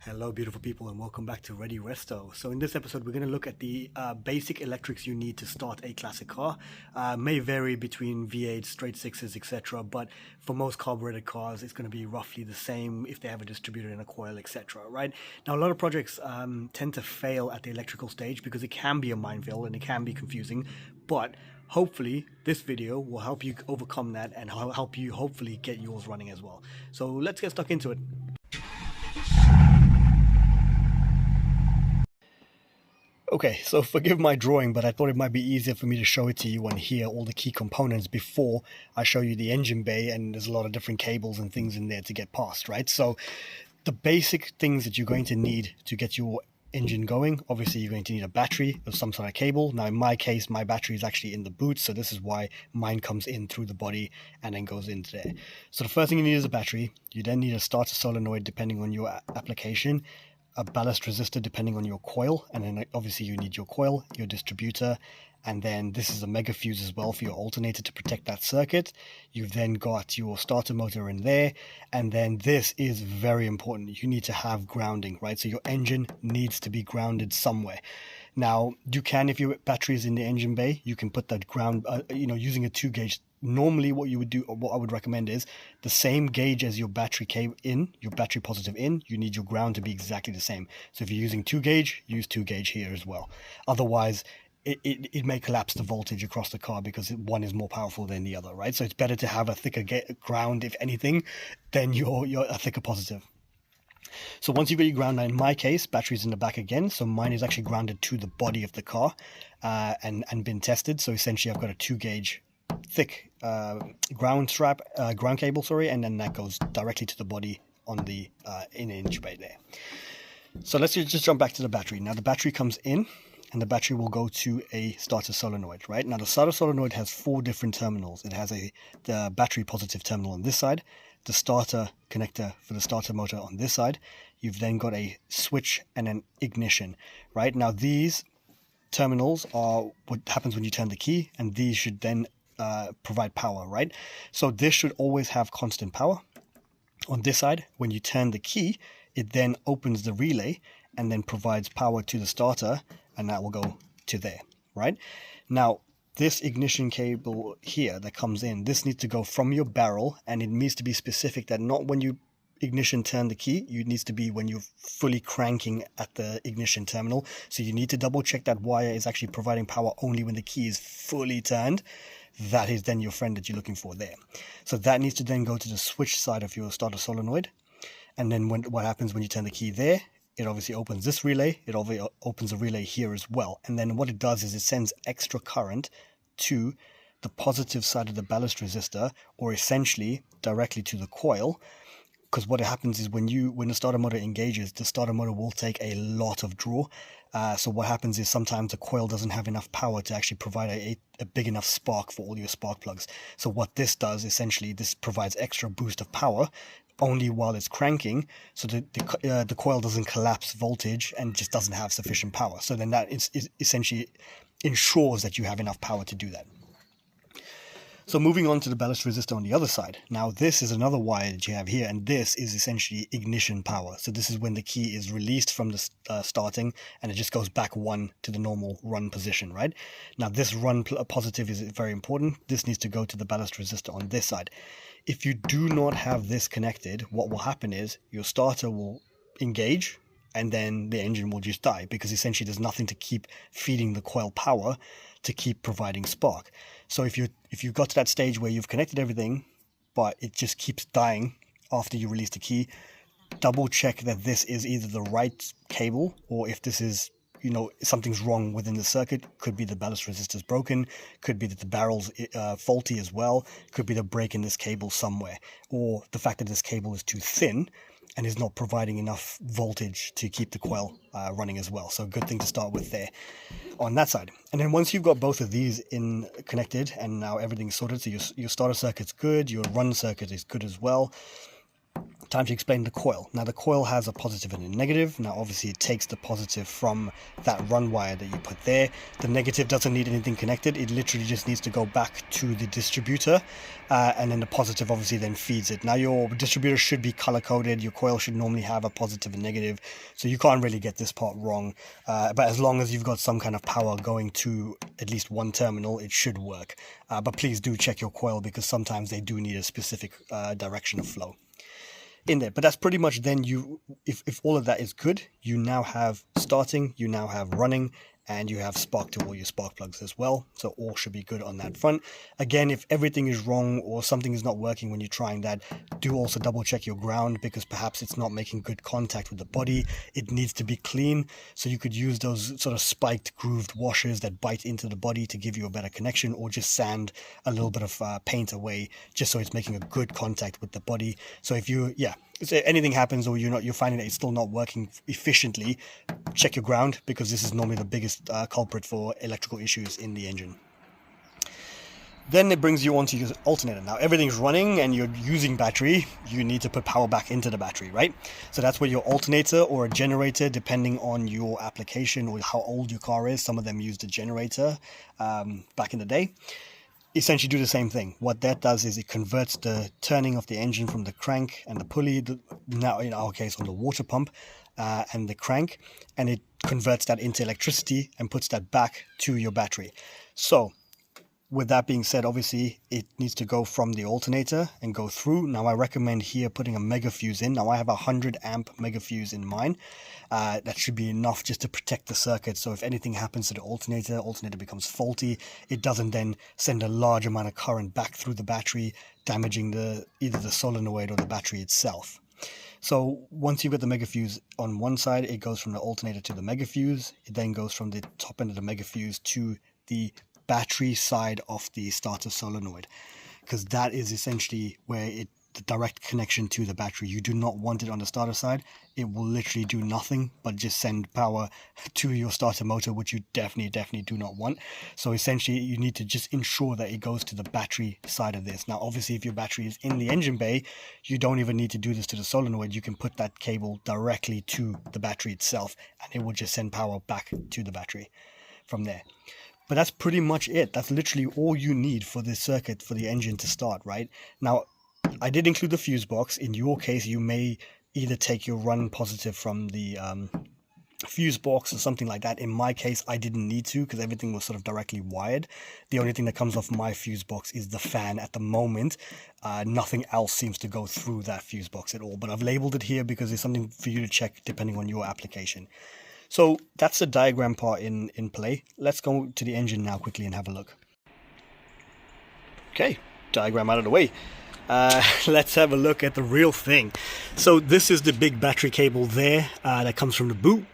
Hello beautiful people and welcome back to Ready Resto. So in this episode we're going to look at the basic electrics you need to start a classic car. May vary between V8s, straight sixes, etc. But for most carbureted cars it's going to be roughly the same if they have a distributor and a coil, etc. Right? Now a lot of projects tend to fail at the electrical stage because it can be a minefield and it can be confusing. But hopefully this video will help you overcome that and help you hopefully get yours running as well. So let's get stuck into it. Okay, so forgive my drawing, but I thought it might be easier for me to show it to you and hear all the key components before I show you the engine bay, and there's a lot of different cables and things in there to get past, right? So the basic things that you're going to need to get your engine going, obviously you're going to need a battery of some sort of cable. Now in my case, my battery is actually in the boot, so this is why mine comes in through the body and then goes into there. So the first thing you need is a battery. You then need a starter solenoid depending on your application, a ballast resistor depending on your coil, and then obviously you need your coil, your distributor, and then this is a mega fuse as well for your alternator to protect that circuit. You've then got your starter motor in there, and then this is very important. You need to have grounding, right? So your engine needs to be grounded somewhere. Now you can, if your battery is in the engine bay, you can put that ground using a 2-gauge. Normally what you would do, or what I would recommend, is the same gauge as your battery cable in, your battery positive in, you need your ground to be exactly the same. So if you're using 2-gauge, use 2-gauge here as well. Otherwise it may collapse the voltage across the car because one is more powerful than the other, right? So it's better to have a thicker ground, if anything, than your a thicker positive. So once you've got your ground, now in my case, battery's in the back again, so mine is actually grounded to the body of the car and been tested. So essentially I've got a 2-gauge thick ground cable, and then that goes directly to the body on the in-engine bay there. So let's just jump back to the battery. Now the battery comes in and the battery will go to a starter solenoid, right? Now the starter solenoid has 4 different terminals. It has the battery positive terminal on this side, the starter connector for the starter motor on this side. You've then got a switch and an ignition, right? Now these terminals are what happens when you turn the key, and these should then provide power, right? So this should always have constant power. On this side, when you turn the key, it then opens the relay and then provides power to the starter, and that will go to there, right? Now this ignition cable here that comes in, this needs to go from your barrel, and it needs to be specific that not when you ignition turn the key, it needs to be when you're fully cranking at the ignition terminal. So you need to double check that wire is actually providing power only when the key is fully turned. That is then your friend that you're looking for there. So that needs to then go to the switch side of your starter solenoid. And then what happens when you turn the key there, it obviously opens this relay. It obviously opens a relay here as well. And then what it does is it sends extra current to the positive side of the ballast resistor, or essentially directly to the coil. Because what happens is when the starter motor engages, the starter motor will take a lot of draw. So what happens is sometimes the coil doesn't have enough power to actually provide a big enough spark for all your spark plugs. So what this does, essentially, this provides extra boost of power only while it's cranking, so the coil doesn't collapse voltage and just doesn't have sufficient power. So then that is essentially ensures that you have enough power to do that. So moving on to the ballast resistor on the other side. Now this is another wire that you have here, and this is essentially ignition power. So this is when the key is released from the starting, and it just goes back 1 to the normal run position, right? Now this run positive is very important. This needs to go to the ballast resistor on this side. If you do not have this connected, what will happen is your starter will engage, and then the engine will just die, because essentially there's nothing to keep feeding the coil power to keep providing spark. So if you've got to that stage where you've connected everything, but it just keeps dying after you release the key, double check that this is either the right cable, or if this is, something's wrong within the circuit. Could be the ballast resistor is broken, could be that the barrel's faulty as well, could be the break in this cable somewhere, or the fact that this cable is too thin and is not providing enough voltage to keep the coil running as well. So good thing to start with there on that side. And then once you've got both of these connected and now everything's sorted, so your starter circuit's good, your run circuit is good as well, time to explain the coil. Now the coil has a positive and a negative. Now obviously it takes the positive from that run wire that you put there. The negative doesn't need anything connected. It literally just needs to go back to the distributor, and then the positive obviously then feeds it. Now your distributor should be color coded. Your coil should normally have a positive and negative, so you can't really get this part wrong, but as long as you've got some kind of power going to at least one terminal, it should work. But please do check your coil, because sometimes they do need a specific direction of flow in there. But that's pretty much then if all of that is good, you now have starting, you now have running, and you have spark to all your spark plugs as well. So all should be good on that front. Again, if everything is wrong or something is not working when you're trying that, do also double check your ground, because perhaps it's not making good contact with the body. It needs to be clean. So you could use those sort of spiked grooved washers that bite into the body to give you a better connection, or just sand a little bit of paint away just so it's making a good contact with the body. So if you, if anything happens or you're finding that it's still not working efficiently, check your ground, because this is normally the biggest culprit for electrical issues in the engine. Then it brings you onto your alternator. Now everything's running and you're using battery, you need to put power back into the battery, right? So that's where your alternator or a generator, depending on your application or how old your car is. Some of them used a generator back in the day. Essentially do the same thing. What that does is it converts the turning of the engine from the crank and the pulley, now in our case on the water pump, and the crank, and it converts that into electricity and puts that back to your battery. So with that being said, obviously it needs to go from the alternator and go through. Now I recommend here putting a mega fuse in. Now I have a 100 amp mega fuse in mine. That should be enough just to protect the circuit. So if anything happens to the alternator becomes faulty, it doesn't then send a large amount of current back through the battery, damaging either the solenoid or the battery itself. So once you've got the mega fuse on one side, it goes from the alternator to the mega fuse. It then goes from the top end of the mega fuse to the battery side of the starter solenoid, because that is essentially where the direct connection to the battery. You do not want it on the starter side. It will literally do nothing but just send power to your starter motor, which you definitely do not want. So essentially you need to just ensure that it goes to the battery side of this. Now obviously if your battery is in the engine bay, you don't even need to do this to the solenoid. You can put that cable directly to the battery itself and it will just send power back to the battery from there. But that's pretty much it. That's literally all you need for this circuit for the engine to start, right? Now I did include the fuse box. In your case, you may either take your run positive from the fuse box or something like that. In my case, I didn't need to, because everything was sort of directly wired. The only thing that comes off my fuse box is the fan at the moment. Nothing else seems to go through that fuse box at all. But I've labeled it here because it's something for you to check depending on your application. So that's the diagram part in play. Let's go to the engine now quickly and have a look. Okay, diagram out of the way. Let's have a look at the real thing. So this is the big battery cable there that comes from the boot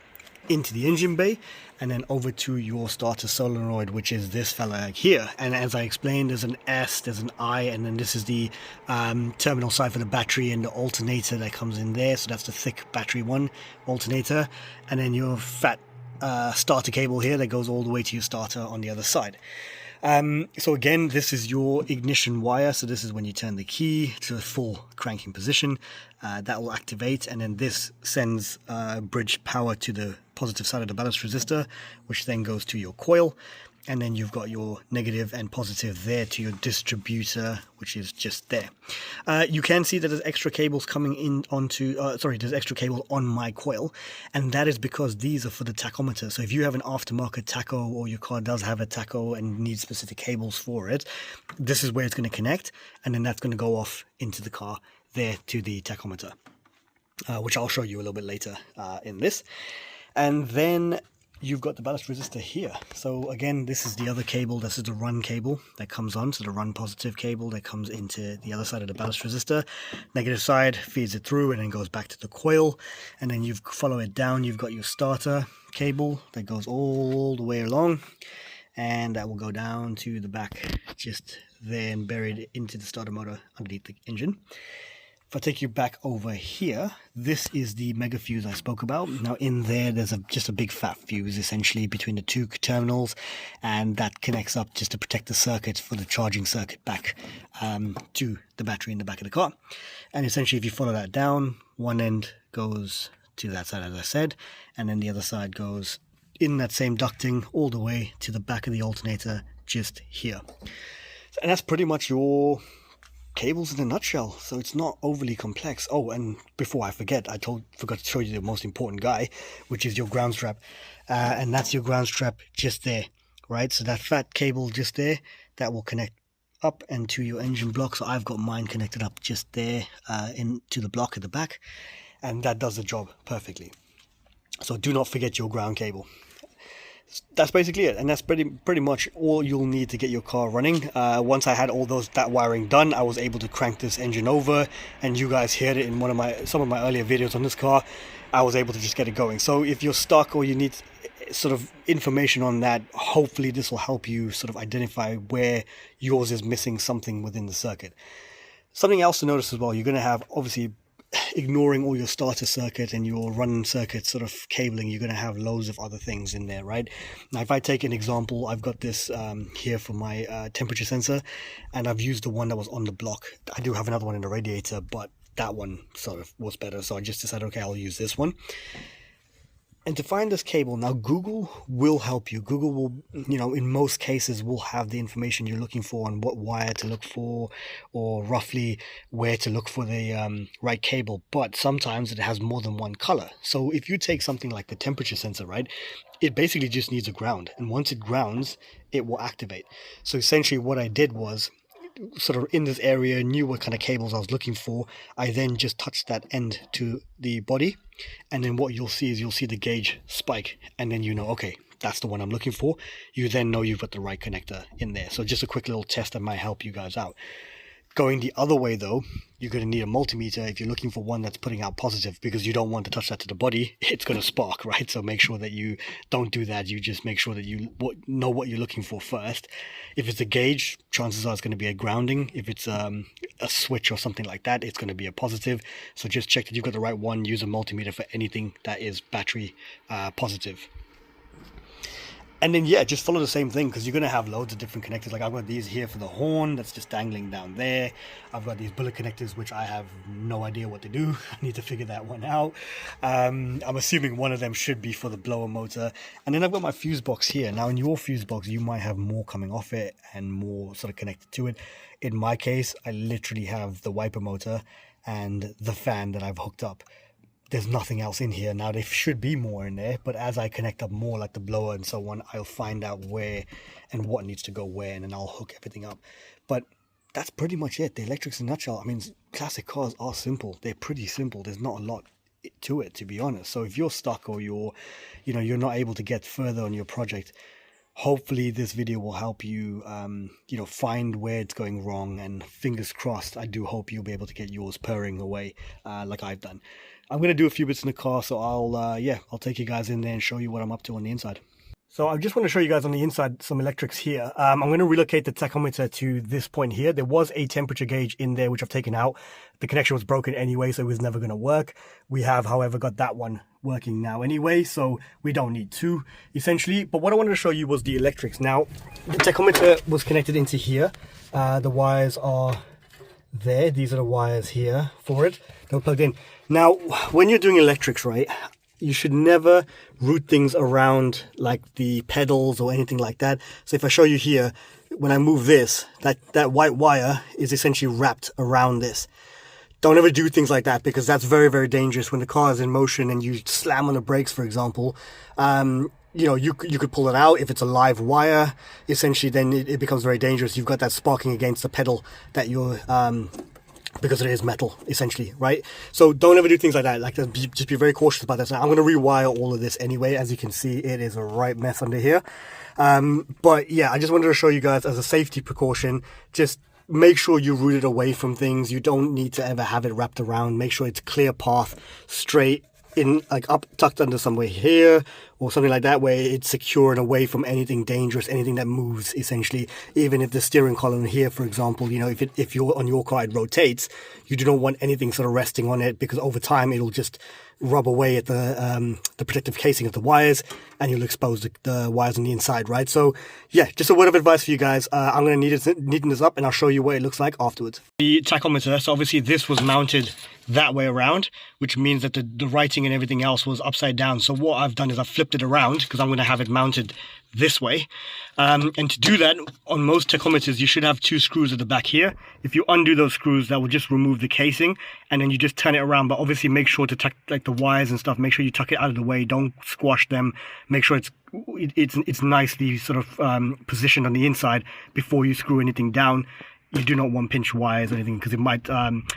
into the engine bay and then over to your starter solenoid, which is this fella here. And as I explained, there's an S, there's an I, and then this is the terminal side for the battery and the alternator that comes in there. So that's the thick battery one alternator, and then your fat starter cable here that goes all the way to your starter on the other side. So again, this is your ignition wire. So this is when you turn the key to a full cranking position, that will activate, and then this sends bridge power to the positive side of the ballast resistor, which then goes to your coil, and then you've got your negative and positive there to your distributor, which is just there. You can see that there's extra cables coming in onto, there's extra cable on my coil, and that is because these are for the tachometer. So if you have an aftermarket tacho, or your car does have a tacho and needs specific cables for it, this is where it's going to connect, and then that's going to go off into the car there to the tachometer, which I'll show you a little bit later in this. And then you've got the ballast resistor here. So again, this is the other cable. This is the run cable that comes on. So the run positive cable that comes into the other side of the ballast resistor. Negative side feeds it through and then goes back to the coil. And then you follow it down. You've got your starter cable that goes all the way along. And that will go down to the back just there and buried into the starter motor underneath the engine. If I take you back over here, this is the mega fuse I spoke about. Now in there, there's just a big fat fuse essentially between the two terminals, and that connects up just to protect the circuit for the charging circuit back to the battery in the back of the car. And essentially, if you follow that down, one end goes to that side, as I said, and then the other side goes in that same ducting all the way to the back of the alternator just here. And that's pretty much your cables in a nutshell. So it's not overly complex. Oh, and before I forget, forgot to show you the most important guy, which is your ground strap. And that's your ground strap just there, right? So that fat cable just there, that will connect up and to your engine block. So I've got mine connected up just there into the block at the back, and that does the job perfectly. So do not forget your ground cable. That's basically it, and that's pretty much all you'll need to get your car running. Once I had all that wiring done, I was able to crank this engine over, and you guys heard it in some of my earlier videos on this car. I was able to just get it going. So if you're stuck or you need sort of information on that, hopefully this will help you sort of identify where yours is missing something within the circuit. Something else to notice as well, you're going to have, obviously, ignoring all your starter circuit and your run circuit sort of cabling, you're going to have loads of other things in there, right? Now, if I take an example, I've got this here for my temperature sensor, and I've used the one that was on the block. I do have another one in the radiator, but that one sort of was better, so I just decided, okay, I'll use this one. And to find this cable, now Google will help you. Google will, in most cases, will have the information you're looking for on what wire to look for, or roughly where to look for the right cable. But sometimes it has more than one color. So if you take something like the temperature sensor, right, it basically just needs a ground. And once it grounds, it will activate. So essentially what I did was, sort of in this area, knew what kind of cables I was looking for. I then just touched that end to the body, and then what you'll see is the gauge spike, and then okay, that's the one I'm looking for. You then know you've got the right connector in there. So just a quick little test that might help you guys out. Going the other way though, you're going to need a multimeter if you're looking for one that's putting out positive, because you don't want to touch that to the body. It's going to spark, right? So make sure that you don't do that. You just make sure that you know what you're looking for first. If it's a gauge, chances are it's going to be a grounding. If it's a switch or something like that, it's going to be a positive. So just check that you've got the right one. Use a multimeter for anything that is battery positive. And then, yeah, just follow the same thing, because you're going to have loads of different connectors. Like I've got these here for the horn that's just dangling down there. I've got these bullet connectors, which I have no idea what to do. I need to figure that one out. I'm assuming one of them should be for the blower motor. And then I've got my fuse box here. Now, in your fuse box, you might have more coming off it and more sort of connected to it. In my case, I literally have the wiper motor and the fan that I've hooked up. There's nothing else in here. Now, there should be more in there, but as I connect up more, like the blower and so on, I'll find out where and what needs to go where, and then I'll hook everything up. But that's pretty much it. The electrics in a nutshell. I mean, classic cars are simple. They're pretty simple. There's not a lot to it, to be honest. So if you're stuck or you're not able to get further on your project, hopefully this video will help you, find where it's going wrong, and fingers crossed, I do hope you'll be able to get yours purring away like I've done. I'm going to do a few bits in the car, so I'll take you guys in there and show you what I'm up to on the inside. So I just want to show you guys on the inside some electrics here. I'm going to relocate the tachometer to this point here. There was a temperature gauge in there, which I've taken out. The connection was broken anyway, so it was never going to work. We have, however, got that one working now anyway, so we don't need two, essentially. But what I wanted to show you was the electrics. Now, the tachometer was connected into here. The wires are there. These are the wires here for it. They're plugged in. Now, when you're doing electrics, right, you should never route things around like the pedals or anything like that. So if I show you here, when I move this, that white wire is essentially wrapped around this. Don't ever do things like that, because that's very, very dangerous. When the car is in motion and you slam on the brakes, for example, you could pull it out. If it's a live wire, essentially, then it becomes very dangerous. You've got that sparking against the pedal that you're because it is metal, essentially, right? So don't ever do things like that. Like, just be very cautious about that. So I'm going to rewire all of this anyway. As you can see, it is a right mess under here. But yeah, I just wanted to show you guys as a safety precaution, just make sure you route it away from things. You don't need to ever have it wrapped around. Make sure it's clear path, straight. in like up tucked under somewhere here or something like that, where it's secure and away from anything dangerous, anything that moves essentially. Even if the steering column here, for example, you know, if you're on your car, it rotates, you do not want anything sort of resting on it, because over time it'll just rub away at the protective casing of the wires, and you'll expose the wires on the inside, right? So yeah, just a word of advice for you guys. I'm going to neaten this up, and I'll show you what it looks like afterwards. The tachometer, so obviously this was mounted that way around, which means that the writing and everything else was upside down. So what I've done is I've flipped it around, because I'm going to have it mounted this way. And to do that, on most tachometers, you should have 2 screws at the back here. If you undo those screws, that will just remove the casing, and then you just turn it around. But obviously make sure to tuck like the wires and stuff, make sure you tuck it out of the way, don't squash them, make sure it's nicely sort of positioned on the inside before you screw anything down. You do not want pinch wires or anything, because it might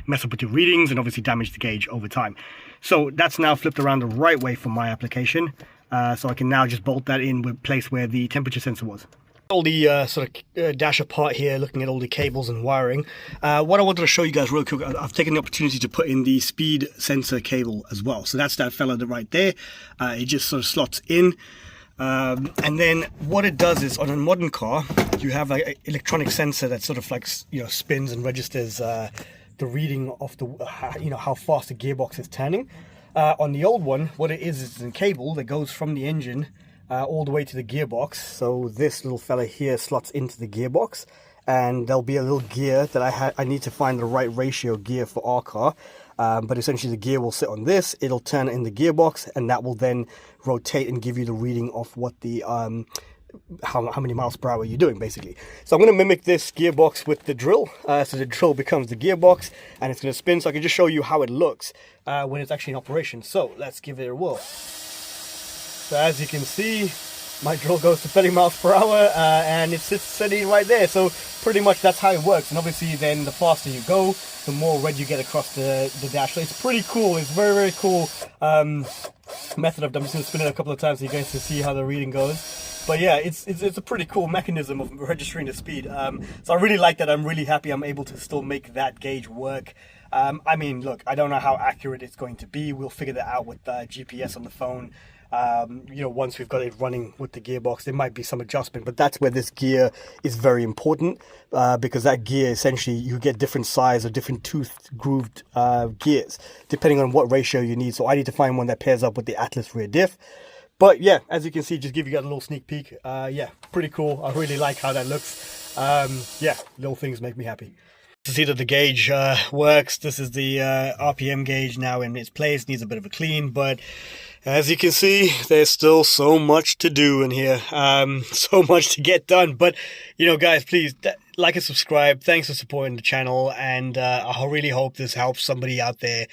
mess up with your readings and obviously damage the gauge over time. So that's now flipped around the right way for my application. So I can now just bolt that in with place where the temperature sensor was. All the sort of dash apart here, looking at all the cables and wiring. What I wanted to show you guys real quick, I've taken the opportunity to put in the speed sensor cable as well. So that's that fella right there. It just sort of slots in. And then what it does is, on a modern car, you have an electronic sensor that sort of like, you know, spins and registers the reading of the, you know, how fast the gearbox is turning. On the old one, what it is a cable that goes from the engine all the way to the gearbox. So this little fella here slots into the gearbox, and there'll be a little gear that I need to find the right ratio gear for our car. But essentially the gear will sit on this, it'll turn in the gearbox, and that will then rotate and give you the reading of what the how many miles per hour you're doing, basically. So I'm going to mimic this gearbox with the drill. So the drill becomes the gearbox, and it's going to spin. So I can just show you how it looks when it's actually in operation. So let's give it a whirl. So as you can see, my drill goes to 30 miles per hour, and it sits steady right there. So pretty much that's how it works. And obviously then the faster you go, the more red you get across the dash. So it's pretty cool. It's very, very cool method. I'm just going to spin it a couple of times so you guys can see how the reading goes. But yeah, it's a pretty cool mechanism of registering the speed. So I really like that. I'm really happy I'm able to still make that gauge work. I mean, look, I don't know how accurate it's going to be. We'll figure that out with GPS on the phone. You know, once we've got it running with the gearbox, there might be some adjustment, but that's where this gear is very important, because that gear, essentially, you get different size or different tooth grooved gears, depending on what ratio you need. So I need to find one that pairs up with the Atlas rear diff. But yeah, as you can see, just give you guys a little sneak peek. Yeah, pretty cool. I really like how that looks. Yeah, little things make me happy. To see that the gauge works, this is the RPM gauge now in its place. Needs a bit of a clean, but as you can see, there's still so much to do in here, so much to get done. But you know, guys, please like and subscribe. Thanks for supporting the channel, and I really hope this helps somebody out there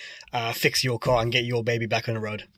fix your car and get your baby back on the road.